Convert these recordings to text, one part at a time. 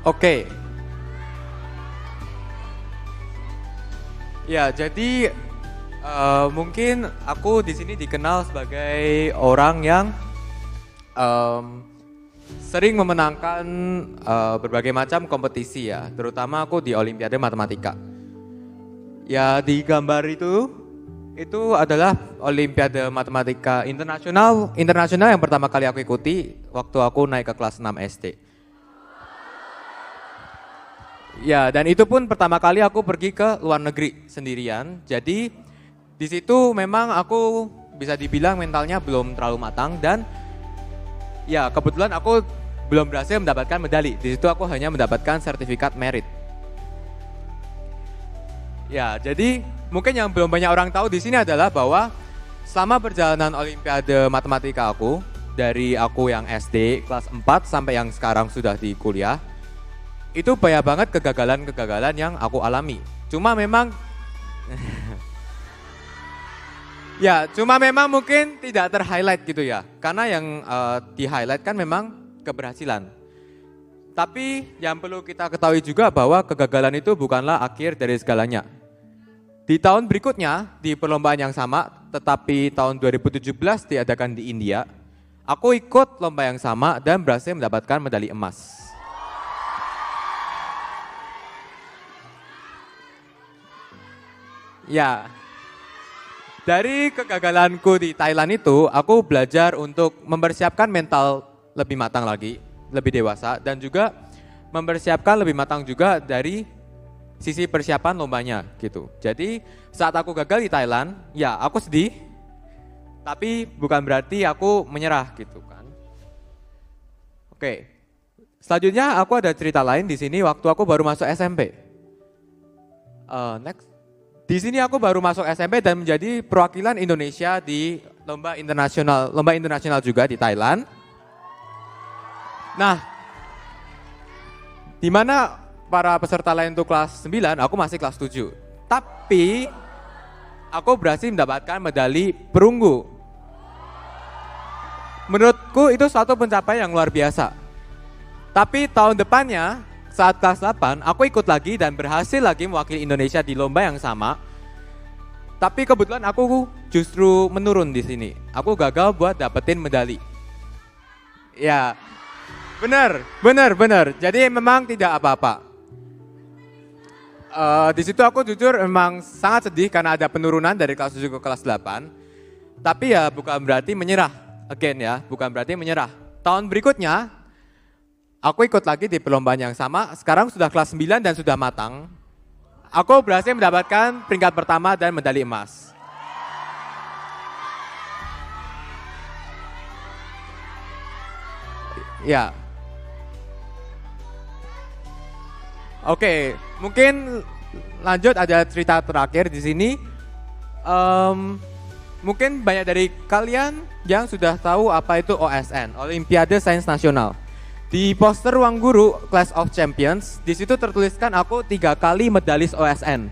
Oke. Ya, jadi mungkin aku di sini dikenal sebagai orang yang sering memenangkan berbagai macam kompetisi ya, terutama aku di Olimpiade Matematika. Ya, di gambar itu adalah Olimpiade Matematika internasional yang pertama kali aku ikuti waktu aku naik ke kelas 6 SD. Ya, dan itu pun pertama kali aku pergi ke luar negeri sendirian. Jadi di situ memang aku bisa dibilang mentalnya belum terlalu matang dan ya kebetulan aku belum berhasil mendapatkan medali. Di situ aku hanya mendapatkan sertifikat merit. Ya, jadi mungkin yang belum banyak orang tahu di sini adalah bahwa selama perjalanan Olimpiade Matematika aku, dari aku yang SD kelas 4 sampai yang sekarang sudah di kuliah, itu banyak banget kegagalan-kegagalan yang aku alami. Cuma memang cuma memang mungkin tidak ter-highlight gitu ya. Karena yang di-highlight kan memang keberhasilan. Tapi yang perlu kita ketahui juga bahwa kegagalan itu bukanlah akhir dari segalanya. Di tahun berikutnya, di perlombaan yang sama, tetapi tahun 2017 diadakan di India, aku ikut lomba yang sama dan berhasil mendapatkan medali emas. Ya, dari kegagalanku di Thailand itu, aku belajar untuk mempersiapkan mental lebih matang lagi, lebih dewasa, dan juga mempersiapkan lebih matang juga dari sisi persiapan lombanya gitu. Jadi saat aku gagal di Thailand, ya aku sedih, tapi bukan berarti aku menyerah gitu kan. Oke, selanjutnya aku ada cerita lain di sini waktu aku baru masuk SMP. Next. Di sini aku baru masuk SMP dan menjadi perwakilan Indonesia di lomba internasional juga di Thailand. Nah, di mana para peserta lain itu kelas 9, aku masih kelas 7. Tapi aku berhasil mendapatkan medali perunggu. Menurutku itu suatu pencapaian yang luar biasa. Tapi tahun depannya, saat kelas 8, aku ikut lagi dan berhasil lagi mewakili Indonesia di lomba yang sama. Tapi kebetulan aku justru menurun di sini. Aku gagal buat dapetin medali. Ya, benar. Jadi memang tidak apa-apa. Di situ aku jujur memang sangat sedih karena ada penurunan dari kelas 7 ke kelas 8. Tapi ya bukan berarti menyerah. Bukan berarti menyerah. Tahun berikutnya, aku ikut lagi di perlombaan yang sama, sekarang sudah kelas 9 dan sudah matang. Aku berhasil mendapatkan peringkat pertama dan medali emas. Ya. Oke, mungkin lanjut ada cerita terakhir di sini. Mungkin banyak dari kalian yang sudah tahu apa itu OSN, Olimpiade Sains Nasional. Di poster ruang guru Class of Champions, di situ tertuliskan aku 3 kali medalis OSN.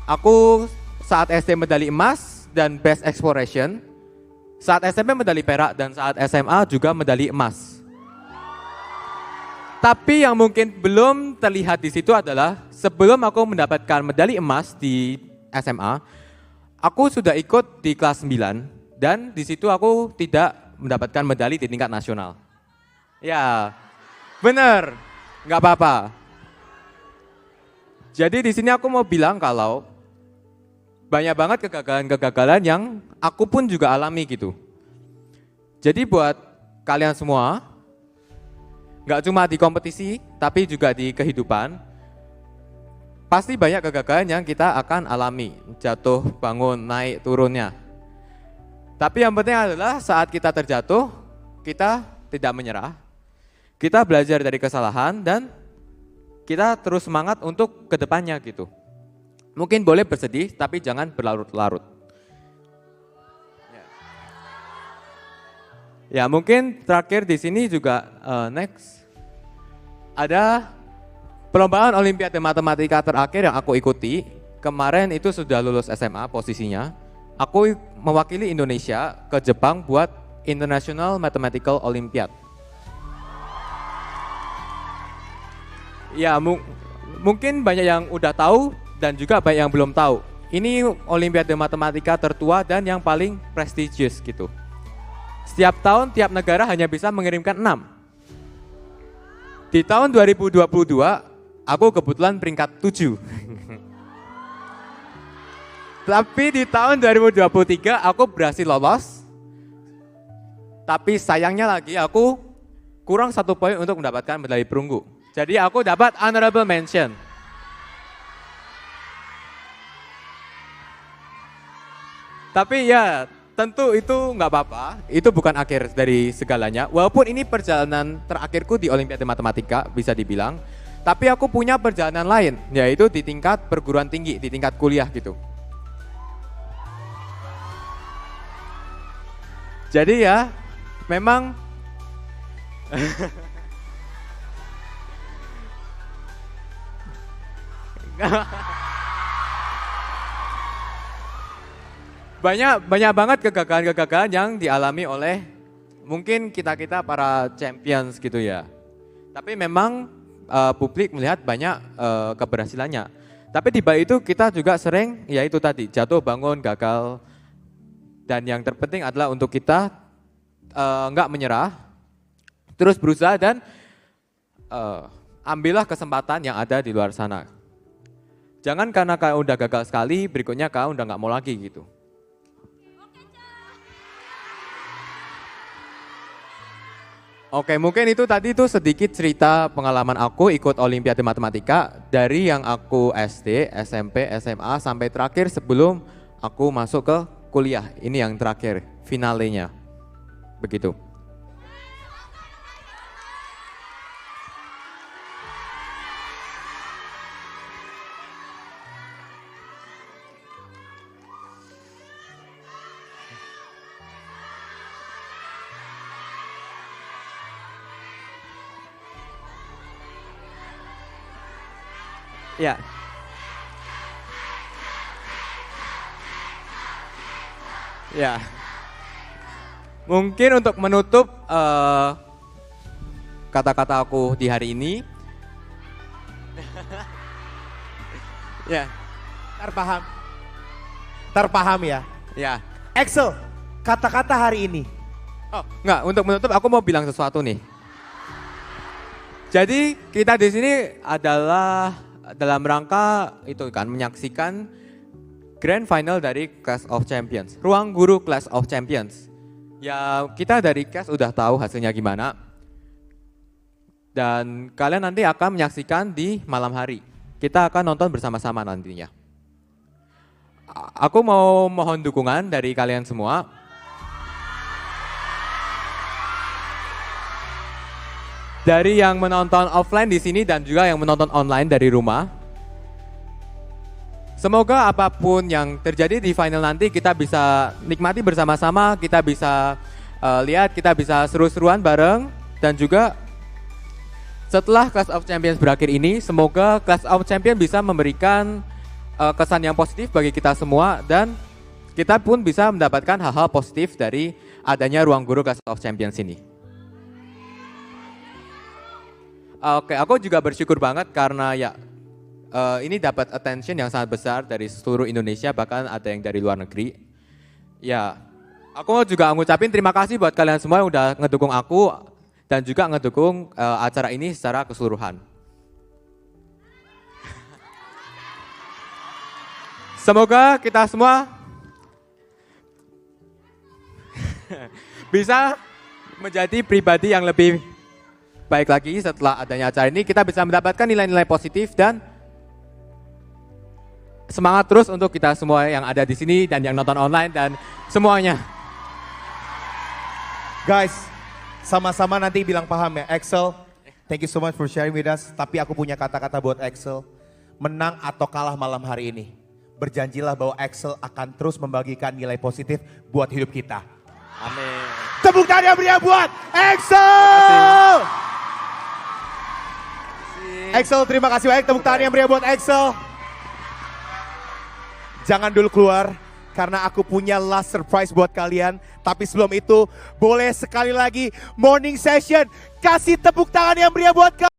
Aku saat SD medali emas dan Best Exploration, saat SMP medali perak dan saat SMA juga medali emas. Tapi yang mungkin belum terlihat di situ adalah sebelum aku mendapatkan medali emas di SMA, aku sudah ikut di kelas 9 dan di situ aku tidak mendapatkan medali di tingkat nasional. Ya, bener, nggak apa-apa. Jadi di sini aku mau bilang kalau banyak banget kegagalan-kegagalan yang aku pun juga alami gitu. Jadi buat kalian semua, nggak cuma di kompetisi, tapi juga di kehidupan, pasti banyak kegagalan yang kita akan alami, jatuh, bangun, naik, turunnya. Tapi yang penting adalah saat kita terjatuh, kita tidak menyerah, kita belajar dari kesalahan dan kita terus semangat untuk kedepannya gitu. Mungkin boleh bersedih, tapi jangan berlarut-larut. Ya mungkin terakhir di sini juga next ada perlombaan Olimpiade Matematika terakhir yang aku ikuti. Kemarin itu sudah lulus SMA posisinya. Aku mewakili Indonesia ke Jepang buat International Mathematical Olympiad. Ya, mungkin banyak yang udah tahu dan juga banyak yang belum tahu. Ini Olimpiade Matematika tertua dan yang paling prestisius gitu. Setiap tahun tiap negara hanya bisa mengirimkan 6. Di tahun 2022 aku kebetulan peringkat 7. Tapi di tahun 2023 aku berhasil lolos. Tapi sayangnya lagi aku kurang 1 poin untuk mendapatkan medali perunggu. Jadi aku dapat honorable mention. Tapi ya tentu itu nggak apa-apa, itu bukan akhir dari segalanya. Walaupun ini perjalanan terakhirku di Olimpiade Matematika bisa dibilang. Tapi aku punya perjalanan lain, yaitu di tingkat perguruan tinggi, di tingkat kuliah gitu. Jadi ya memang banyak banget kegagalan-kegagalan yang dialami oleh mungkin kita para champions gitu ya. Tapi memang publik melihat banyak keberhasilannya. Tapi di balik itu kita juga sering ya itu tadi jatuh bangun, gagal. Dan yang terpenting adalah untuk kita nggak menyerah, terus berusaha dan ambillah kesempatan yang ada di luar sana. Jangan karena kau udah gagal sekali, berikutnya kau udah nggak mau lagi gitu. Oke, mungkin itu tadi itu sedikit cerita pengalaman aku ikut Olimpiade Matematika dari yang aku SD, SMP, SMA sampai terakhir sebelum aku masuk ke kuliah. Ini yang terakhir, finalenya. Begitu. Ya. Ya. Mungkin untuk menutup kata-kata aku di hari ini. Ya. Terpaham. Terpaham ya. Ya. Axel, kata-kata hari ini. Oh, enggak, untuk menutup aku mau bilang sesuatu nih. Jadi kita di sini adalah dalam rangka itu kan menyaksikan Grand Final dari Clash of Champions, Ruang Guru Clash of Champions. Ya kita dari Clash udah tahu hasilnya gimana. Dan kalian nanti akan menyaksikan di malam hari. Kita akan nonton bersama-sama nantinya. Aku mau mohon dukungan dari kalian semua. Dari yang menonton offline di sini dan juga yang menonton online dari rumah. Semoga apapun yang terjadi di final nanti kita bisa nikmati bersama-sama, kita bisa lihat, kita bisa seru-seruan bareng. Dan juga setelah Clash of Champions berakhir ini, semoga Clash of Champions bisa memberikan kesan yang positif bagi kita semua. Dan kita pun bisa mendapatkan hal-hal positif dari adanya Ruang Guru Clash of Champions ini. Oke, aku juga bersyukur banget karena ya ini dapat attention yang sangat besar dari seluruh Indonesia, bahkan ada yang dari luar negeri. Ya, aku juga ngucapin terima kasih buat kalian semua yang udah ngedukung aku dan juga ngedukung acara ini secara keseluruhan. Semoga kita semua bisa menjadi pribadi yang lebih baik lagi setelah adanya acara ini. Kita bisa mendapatkan nilai-nilai positif dan semangat terus untuk kita semua yang ada di sini dan yang nonton online dan semuanya. Guys, sama-sama nanti bilang paham ya. Axel, thank you so much for sharing with us. Tapi aku punya kata-kata buat Axel. Menang atau kalah malam hari ini, berjanjilah bahwa Axel akan terus membagikan nilai positif buat hidup kita. Amin. Tepuk tangan yang meriah buat Axel! Axel, terima kasih banyak. Tepuk tangan yang meriah buat Axel. Jangan dulu keluar, karena aku punya last surprise buat kalian. Tapi sebelum itu, boleh sekali lagi morning session. Kasih tepuk tangan yang meriah buat kalian.